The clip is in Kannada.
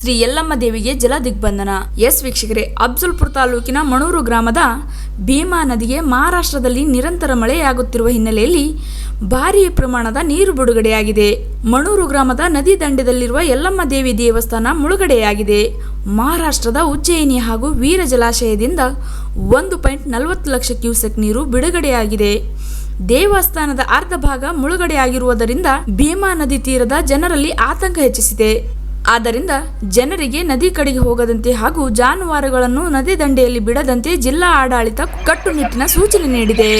ಶ್ರೀ ಯಲ್ಲಮ್ಮ ದೇವಿಗೆ ಜಲ ದಿಗ್ಬಂಧನ. ಎಸ್ ವೀಕ್ಷಕರೇ, ಅಫ್ಜಲ್ಪುರ ತಾಲೂಕಿನ ಮಣೂರು ಗ್ರಾಮದ ಭೀಮಾ ನದಿಗೆ ಮಹಾರಾಷ್ಟ್ರದಲ್ಲಿ ನಿರಂತರ ಮಳೆಯಾಗುತ್ತಿರುವ ಹಿನ್ನೆಲೆಯಲ್ಲಿ ಭಾರೀ ಪ್ರಮಾಣದ ನೀರು ಬಿಡುಗಡೆಯಾಗಿದೆ. ಮಣೂರು ಗ್ರಾಮದ ನದಿ ದಂಡೆದಲ್ಲಿರುವ ಯಲ್ಲಮ್ಮ ದೇವಿ ದೇವಸ್ಥಾನ ಮುಳುಗಡೆಯಾಗಿದೆ. ಮಹಾರಾಷ್ಟ್ರದ ಉಜ್ಜಯಿನಿ ಹಾಗೂ ವೀರ ಜಲಾಶಯದಿಂದ 1.40 ಲಕ್ಷ ಕ್ಯೂಸೆಕ್ ನೀರು ಬಿಡುಗಡೆಯಾಗಿದೆ. ದೇವಸ್ಥಾನದ ಅರ್ಧ ಭಾಗ ಮುಳುಗಡೆಯಾಗಿರುವುದರಿಂದ ಭೀಮಾ ನದಿ ತೀರದ ಜನರಲ್ಲಿ ಆತಂಕ ಹೆಚ್ಚಿಸಿದೆ. ಆದ್ದರಿಂದ ಜನರಿಗೆ ನದಿ ಕಡೆಗೆ ಹೋಗದಂತೆ ಹಾಗೂ ಜಾನುವಾರುಗಳನ್ನು ನದಿ ದಂಡೆಯಲ್ಲಿ ಬಿಡದಂತೆ ಜಿಲ್ಲಾ ಆಡಳಿತ ಕಟ್ಟುನಿಟ್ಟಿನ ಸೂಚನೆ ನೀಡಿದೆ.